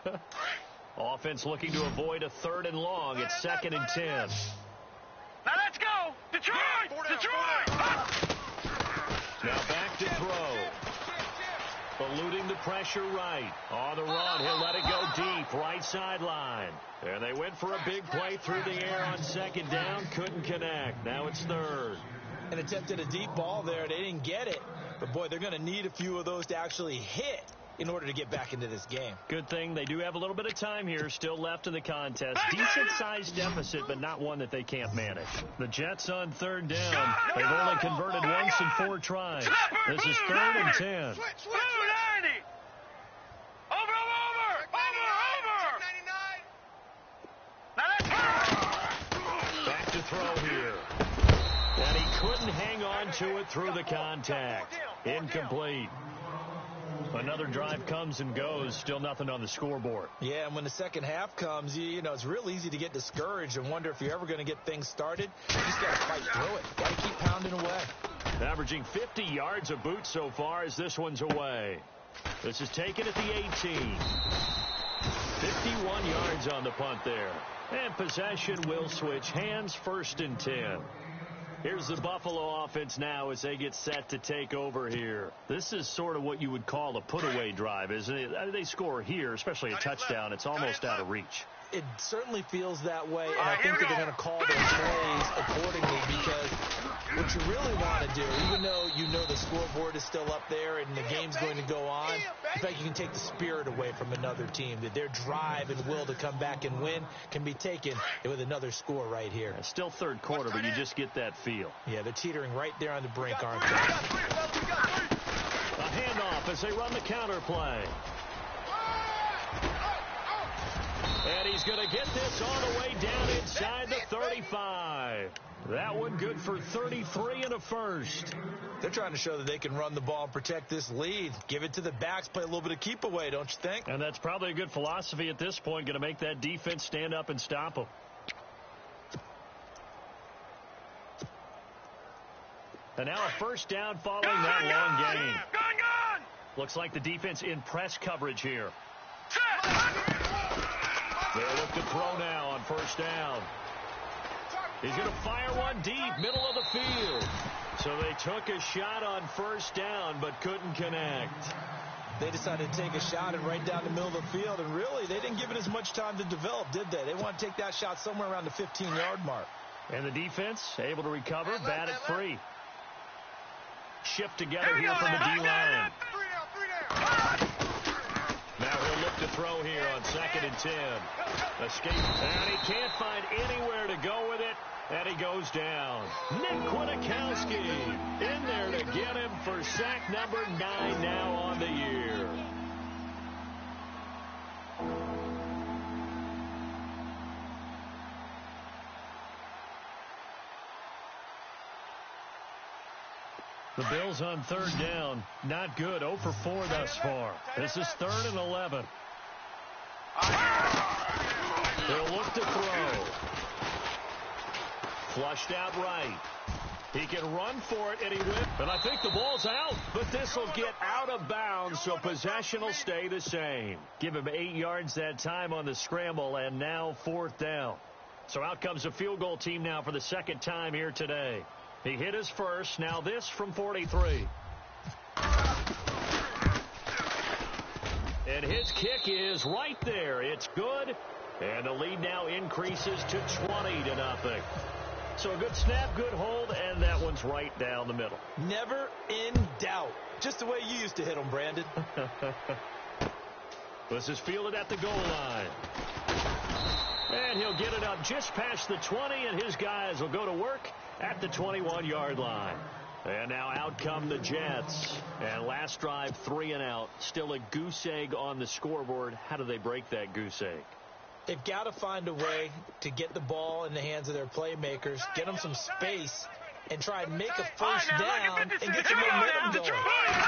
Offense looking to avoid a 3rd and long. It's 2nd and 10. Now let's go! Detroit! Detroit! Now back to throw. Eluding the pressure right. On the run, he'll let it go deep. Right sideline. And they went for a big play through the air on 2nd down. Couldn't connect. Now it's 3rd. And attempted a deep ball there. They didn't get it. But, boy, they're going to need a few of those to actually hit in order to get back into this game. Good thing they do have a little bit of time here still left in the contest. Decent-sized deficit, but not one that they can't manage. The Jets on 3rd down. They've only converted once in 4 tries. This is 3rd and 10. Blue 90! Over! Now let's go! Back to throw here. And he couldn't hang on to it through the contact. Incomplete. Another drive comes and goes. Still nothing on the scoreboard. Yeah, and when the second half comes, you know, it's real easy to get discouraged and wonder if you're ever going to get things started. You just got to fight through it. Got to keep pounding away. Averaging 50 yards a boot so far as this one's away. This is taken at the 18. 51 yards on the punt there. And possession will switch hands, 1st and 10. Here's the Buffalo offense now as they get set to take over here. This is sort of what you would call a put-away drive, isn't it? They score here, especially a touchdown. It's almost out of reach. It certainly feels that way, and I think that they're going to call their plays accordingly because what you really want to do, even though you know the scoreboard is still up there and the game's going to go on, in fact, you can take the spirit away from another team, that their drive and will to come back and win can be taken with another score right here. It's still third quarter, but you just get that feel. Yeah, they're teetering right there on the brink, aren't they? A handoff as they run the counter play. And he's going to get this all the way down inside the 35. That one good for 33 and a first. They're trying to show that they can run the ball and protect this lead. Give it to the backs, play a little bit of keep away, don't you think? And that's probably a good philosophy at this point, going to make that defense stand up and stop them. And now a first down following that long gain. Looks like the defense in press coverage here. They'll look to throw now on first down. He's going to fire one deep, middle of the field. So they took a shot on first down, but couldn't connect. They decided to take a shot and right down the middle of the field, and really, they didn't give it as much time to develop, did they? They want to take that shot somewhere around the 15-yard mark. And the defense able to recover, bat it free. Shift together here from the D-line. Now he'll look to throw here on 2nd and 10. Escape, and he can't find anywhere to go with it, and he goes down. Nick Kwiatkowski in there to get him for sack number 9 now on the year. The Bills on third down. Not good. 0 for 4 thus far. This is 3rd and 11. They'll look to throw. Flushed out right. He can run for it, and he will. And I think the ball's out, but this will get out of bounds, so possession will stay the same. Give him 8 yards that time on the scramble, and now 4th down. So out comes the field goal team now for the second time here today. He hit his first. Now this from 43. And his kick is right there. It's good. And the lead now increases to 20-0. So a good snap, good hold, and that one's right down the middle. Never in doubt. Just the way you used to hit them, Brandon. This is fielded at the goal line. And he'll get it up just past the 20, and his guys will go to work at the 21-yard line. And now out come the Jets. And last drive, 3 and out. Still a goose egg on the scoreboard. How do they break that goose egg? They've got to find a way to get the ball in the hands of their playmakers, get them some space, and try and make a first down and get some momentum going.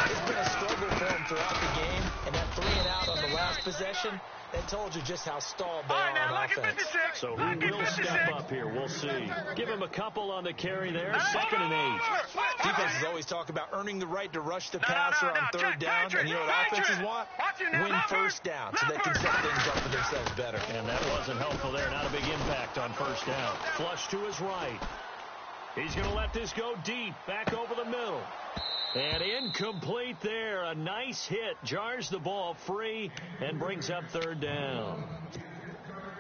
It's been a struggle for them throughout the game, and that 3 and out on the last possession, that told you just how stalled they are on offense. So who will step up here? We'll see. Give him a couple on the carry there. 2nd and 8. Defenses always talk about earning the right to rush the passer on third down, and you know what offenses want? Win first down so they can set things up for themselves better. And that wasn't helpful there. Not a big impact on first down. Flush to his right. He's going to let this go deep, back over the middle. And incomplete there. A nice hit. Jars the ball free and brings up 3rd down.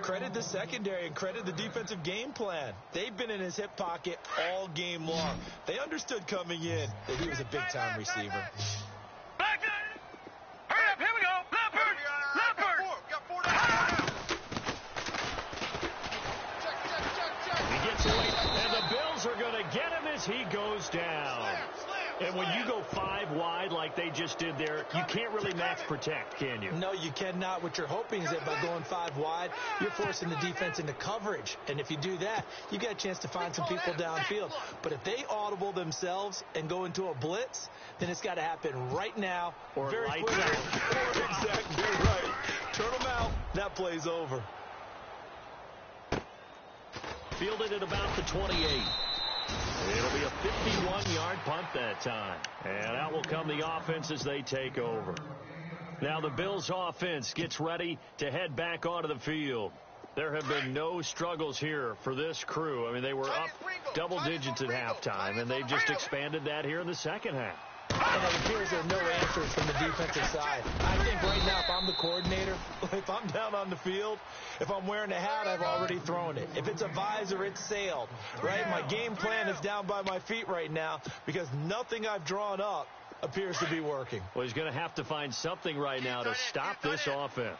Credit the secondary and credit the defensive game plan. They've been in his hip pocket all game long. They understood coming in that he was a big-time receiver. Back there. Hurry up. Here we go. Leopard. He gets away, and the Bills are going to get him as he goes down. And when you go 5 wide like they just did there, you can't really max protect, can you? No, you cannot. What you're hoping is that by going 5 wide, you're forcing the defense into coverage. And if you do that, you get a chance to find some people downfield. But if they audible themselves and go into a blitz, then it's got to happen right now or very lights quickly. out. Exactly right. Turn them out. That play's over. Fielded at about the 28. It'll be a 51-yard punt that time. And out will come the offense as they take over. Now the Bills offense gets ready to head back onto the field. There have been no struggles here for this crew. I mean, they were up double digits at halftime, and they've just expanded that here in the second half. And it appears there are no answers from the defensive side. I think right now, if I'm the coordinator, if I'm down on the field, if I'm wearing a hat, I've already thrown it. If it's a visor, it's sailed, right? My game plan is down by my feet right now because nothing I've drawn up appears to be working. Well, he's going to have to find something right now to stop this offense.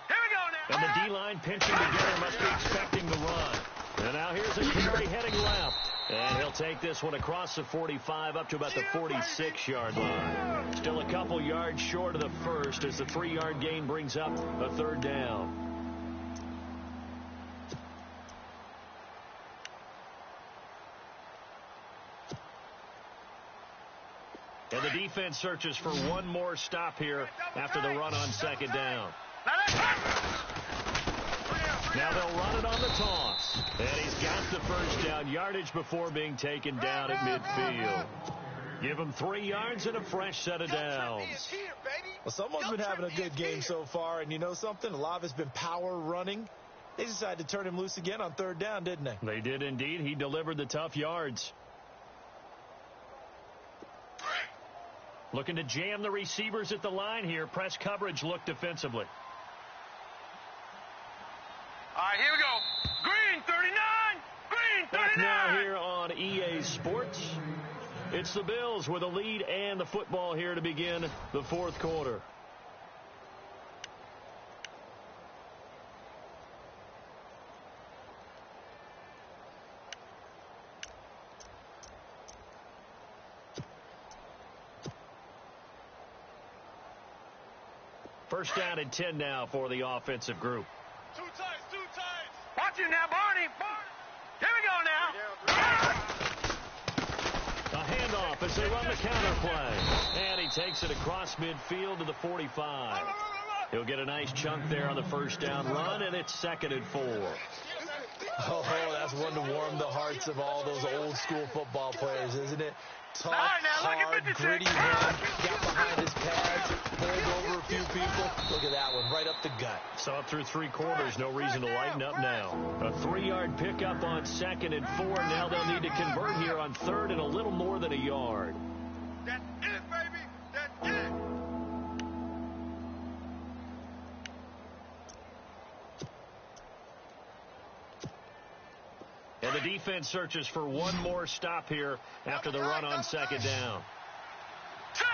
Here we go now. And the D-line pinching together must be expecting the run. And now here's a carry heading left. And he'll take this one across the 45 up to about the 46-yard line. Still a couple yards short of the first as the 3-yard gain brings up a third down. And the defense searches for one more stop here after the run on second down. Now they'll run it on the toss. And he's got the first down yardage before being taken down at midfield. Give him 3 yards and a fresh set of downs. Well, someone's been having a good game so far, and you know something? A lot of it's been power running. They decided to turn him loose again on third down, didn't they? They did indeed. He delivered the tough yards. Looking to jam the receivers at the line here. Press coverage look defensively. All right, here we go. Green 39. Green 39. Back now here on EA Sports. It's the Bills with a lead and the football here to begin the fourth quarter. First down and 10 now for the offensive group. Two times. Watch it now, Barney. Here we go now. A handoff as they run the counter play. And he takes it across midfield to the 45. He'll get a nice chunk there on the first down run, and it's 2nd and 4. Oh, that's one to warm the hearts of all those old school football players, isn't it? Tough, hard, gritty run, got behind his pads, pulled over a few people. Look at that one, right up the gut. So up through 3 quarters, no reason to lighten up now. A 3-yard pickup on 2nd and 4. Now they'll need to convert here on 3rd and a little more than a yard. That's it, baby. That's it. And the defense searches for one more stop here after the run on 2nd down.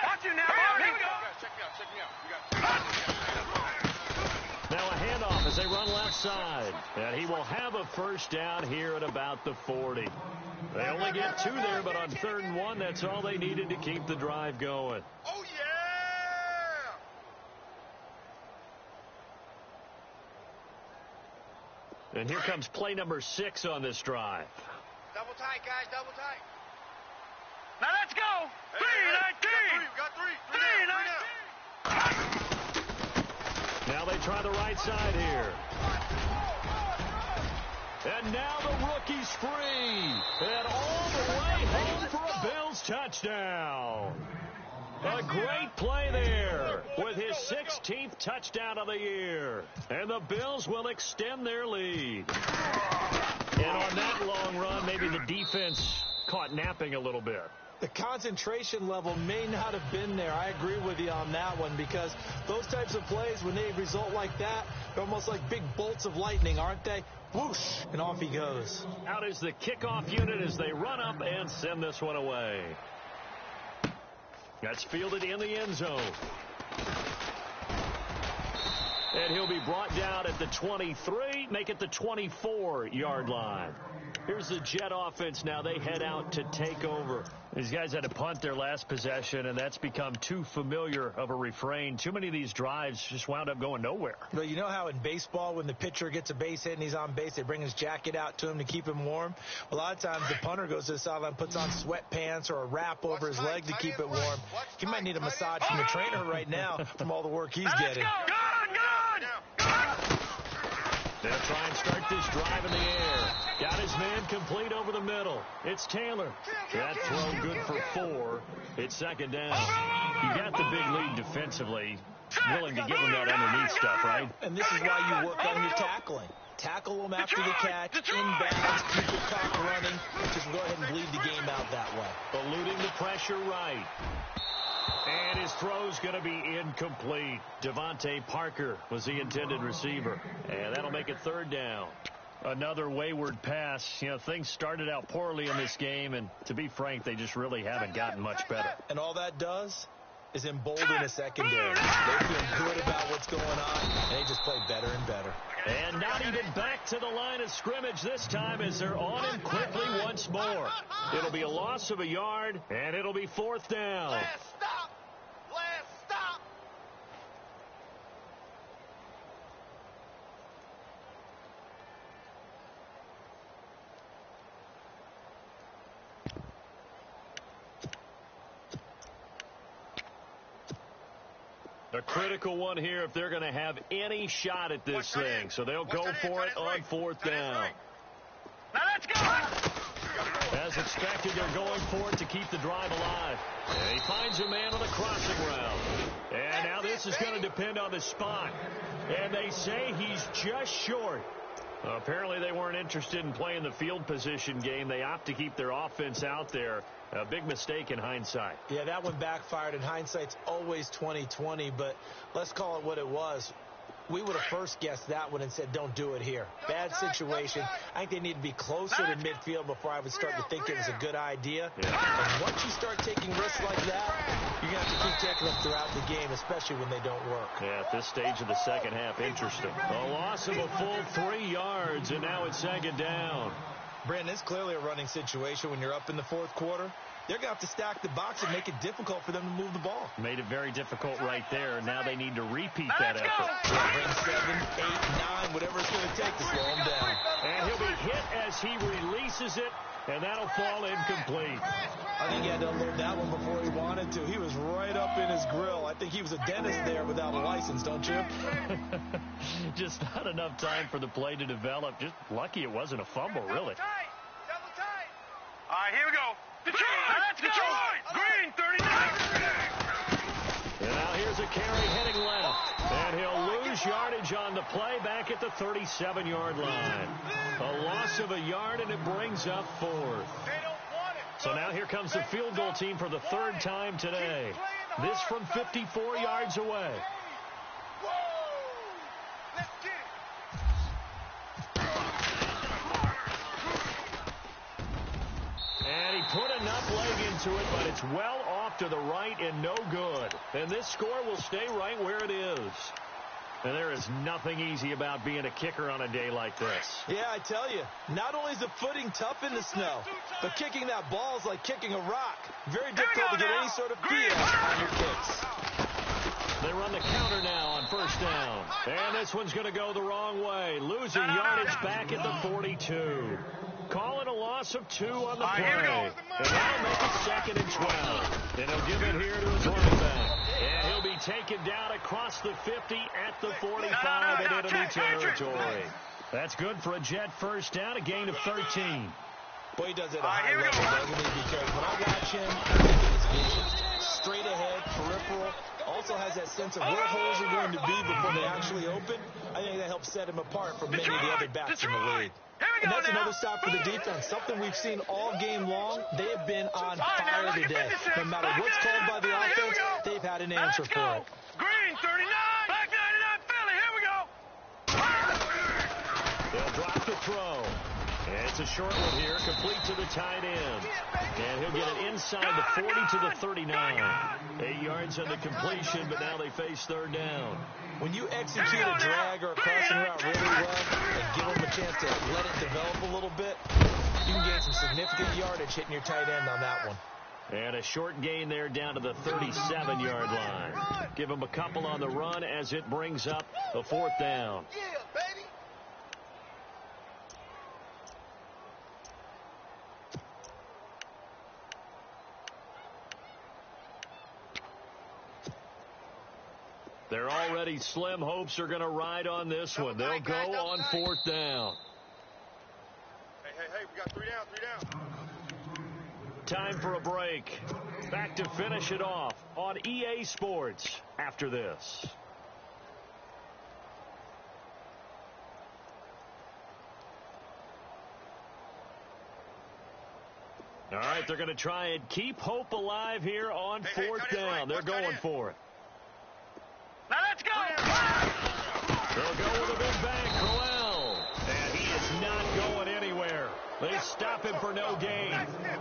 Watch it now, Barney. Here we go. Check me out. Now a handoff as they run left side. And he will have a first down here at about the 40. They only get 2 there, but on 3rd and 1, that's all they needed to keep the drive going. Oh, yeah. And here comes play number 6 on this drive. Double tight, guys. Double tight. Now let's go. 3-19. We got 3. Now they try the right side here. And now the rookie's free. And all the way home for a Bills touchdown. A great play there with his 16th touchdown of the year. And the Bills will extend their lead. And on that long run, maybe the defense caught napping a little bit. The concentration level may not have been there. I agree with you on that one because those types of plays, when they result like that, they're almost like big bolts of lightning, aren't they? Whoosh, and off he goes. Out is the kickoff unit as they run up and send this one away. That's fielded in the end zone. And he'll be brought down at the 23, make it the 24-yard line. Here's the Jet offense now. They head out to take over. These guys had to punt their last possession, and that's become too familiar of a refrain. Too many of these drives just wound up going nowhere. Well, you know how in baseball when the pitcher gets a base hit and he's on base, they bring his jacket out to him to keep him warm? A lot of times the punter goes to the sideline, puts on sweatpants or a wrap over his leg to keep it warm. He might need a massage from the trainer right now from all the work he's getting. They'll try and start this drive in the air. Got his man complete over the middle. It's Taylor. That throw good for 4. It's second down. You got the big lead defensively. Willing to give him that underneath stuff, right? And this is why you work on your tackling. Tackle them after the catch, inbounds, keep the clock running. Just go ahead and bleed the game out that way. Eluding the pressure right. And his throw's going to be incomplete. Devontae Parker was the intended receiver. And that'll make it third down. Another wayward pass. You know, things started out poorly in this game, and to be frank, they just really haven't gotten much better. And all that does is embolden the secondary. They feel good about what's going on, and they just play better and better. And not even back to the line of scrimmage this time as they're on him quickly once more. It'll be a loss of a yard, and it'll be fourth down. Last stop. A critical one here if they're going to have any shot at this thing. So they'll go for it on fourth down. Now let's go. As expected, they're going for it to keep the drive alive. And he finds a man on the crossing route. And now this is going to depend on the spot. And they say he's just short. Apparently they weren't interested in playing the field position game. They opt to keep their offense out there. A big mistake in hindsight. Yeah, that one backfired. In hindsight's always 20/20, but let's call it what it was. We would have first guessed that one and said, don't do it here. Bad situation. I think they need to be closer to midfield before I would start to think it was a good idea. Yeah. And once you start taking risks like that, you're going to have to keep taking them throughout the game, especially when they don't work. Yeah, at this stage of the second half, interesting. A loss of a full 3 yards, and now it's second down. Brandon, it's clearly a running situation when you're up in the fourth quarter. They're going to have to stack the box and make it difficult for them to move the ball. Made it very difficult right there. Now they need to repeat that effort. Bring 7, 8, 9, whatever it's going to take to slow him down. And he'll be hit as he releases it, and that'll fall incomplete. I think he had to unload that one before he wanted to. He was right up in his grill. I think he was a dentist there without a license, don't you? Just not enough time for the play to develop. Just lucky it wasn't a fumble, really. Double tight. All right, here we go. Detroit! Let's go! Green, 39! And now here's a carry heading left. And he'll lose yardage on the play back at the 37-yard line. A loss of a yard, and it brings up fourth. So now here comes the field goal team for the third time today. This from 54 yards away. Let's get it. And he put enough leg into it, but it's well off to the right and no good. And this score will stay right where it is. And there is nothing easy about being a kicker on a day like this. Yeah, I tell you, not only is the footing tough in the snow, but kicking that ball is like kicking a rock. Very difficult to get any sort of feel on your kicks. They run the counter now on first down. And this one's going to go the wrong way. Losing yardage back at the 42. Calling a loss of 2 on the play. And that'll make it second and 12. And he'll give it here to his running back. And he'll be taken down across the 50 at the 45 in enemy territory. That's good for a Jet first down, a gain of 13. Boy, he does it at a high level, doesn't he? Because when I watch him, I think of his vision. Straight ahead, peripheral. Also has that sense of where holes are going to be before they actually open. I think that helps set him apart from many of the other backs in the league. And that's another stop for the defense. Something we've seen all game long. They have been on fire today. No matter what's called by the offense, they've had an answer for it. Green, 39. Back 99, Philly. Here we go. They'll drop the throw. And it's a short one here, complete to the tight end. And he'll get it inside the 40 to the 39. 8 yards on the completion, but now they face third down. When you execute a drag or a crossing route really well and give them a chance to let it develop a little bit, you can gain some significant yardage hitting your tight end on that one. And a short gain there down to the 37-yard line. Give him a couple on the run as it brings up the fourth down. Yeah, baby. They're already slim hopes are going to ride on this one. They'll go on fourth down. Hey, we got 3 down. Time for a break. Back to finish it off on EA Sports after this. All right, they're going to try and keep hope alive here on fourth down. They're going for it. Now let's go. They'll go with a big bang, Crowell. And he is not going anywhere. They stop him for no gain.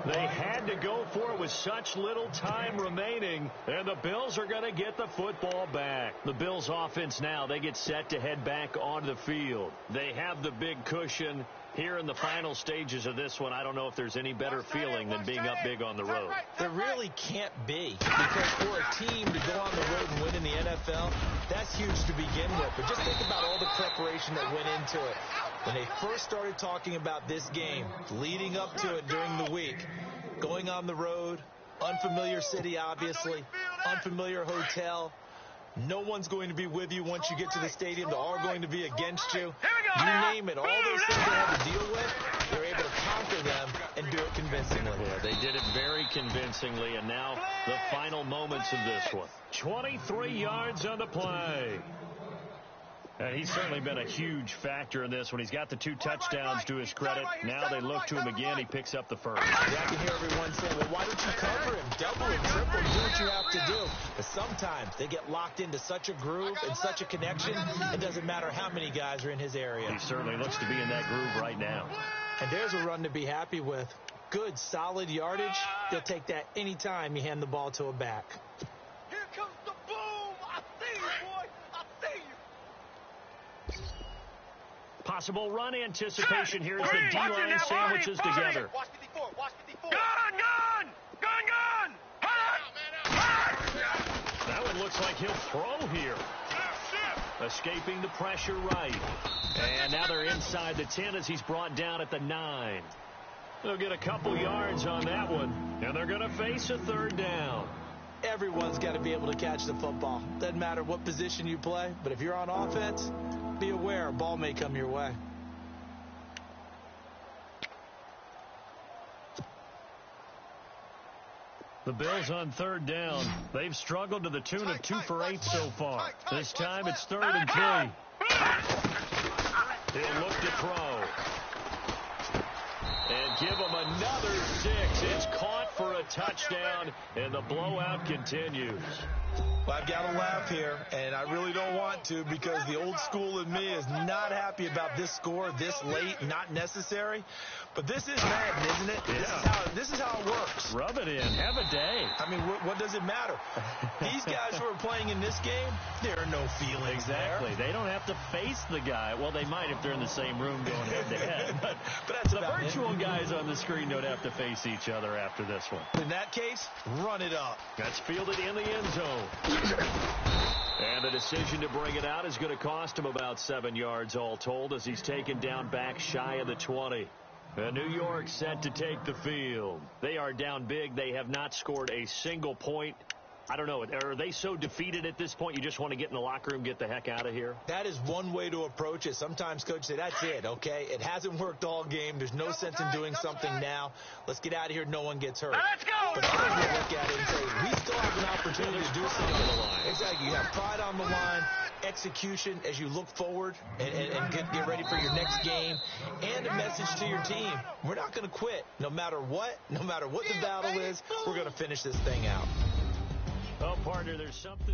They had to go for it with such little time remaining, and the Bills are going to get the football back. The Bills offense now, they get set to head back onto the field. They have the big cushion. Here in the final stages of this one, I don't know if there's any better feeling than being up big on the road. There really can't be, because for a team to go on the road and win in the NFL, that's huge to begin with. But just think about all the preparation that went into it. When they first started talking about this game, leading up to it during the week, going on the road, unfamiliar city, obviously, unfamiliar hotel. No one's going to be with you once you get to the stadium. They're all going to be against you. You name it. All those things they have to deal with, they're able to conquer them and do it convincingly. Yeah, they did it very convincingly, and now the final moments of this one. 23 yards on the play. And he's certainly been a huge factor in this when he's got the 2 touchdowns to his credit. Now they look to him again. He picks up the first. Yeah, I can hear everyone saying, well, why don't you cover him? Double him, triple him, do what you have to do. But sometimes they get locked into such a groove and such a connection, it doesn't matter how many guys are in his area. He certainly looks to be in that groove right now. And there's a run to be happy with. Good, solid yardage. They'll take that any time you hand the ball to a back. Here comes the boom. I see you, boy. I see you. Possible run anticipation here as the D-line sandwiches together. Watch 54. Gun. That one looks like he'll throw here. Escaping the pressure right. And now they're inside the 10 as he's brought down at the 9. They'll get a couple yards on that one, and they're going to face a third down. Everyone's got to be able to catch the football. Doesn't matter what position you play, but if you're on offense, be aware a ball may come your way. The Bills on third down. They've struggled to the tune of 2 for 8 so far. This time it's 3rd and 3. He'll look to throw. And give him another 6. It's caught for a touchdown, and the blowout continues. Well, I've got to laugh here, and I really don't want to, because the old school in me is not happy about this score this late, not necessary. But this is Madden, isn't it? Yeah. This is how it works. Rub it in. Have a day. I mean, what does it matter? These guys who are playing in this game, there are no feelings Exactly. there. They don't have to face the guy. Well, they might if they're in the same room going head-to-head. But that's the about virtual guys on the screen don't have to face each other after this one. In that case, run it up. That's fielded in the end zone. And the decision to bring it out is going to cost him about 7 yards all told as he's taken down back shy of the 20. And New York set to take the field. They are down big. They have not scored a single point. I don't know. Are they so defeated at this point you just want to get in the locker room, get the heck out of here? That is one way to approach it. Sometimes coaches say, that's it, okay? It hasn't worked all game. There's no sense in doing something now. Let's get out of here. No one gets hurt. Let's go. But others will look at it and say, we still have an opportunity to do something. On the line. Exactly. You have pride on the line, execution as you look forward and get ready for your next game, and a message to your team. We're not going to quit. No matter what the battle is, we're going to finish this thing out. Oh, partner, there's something.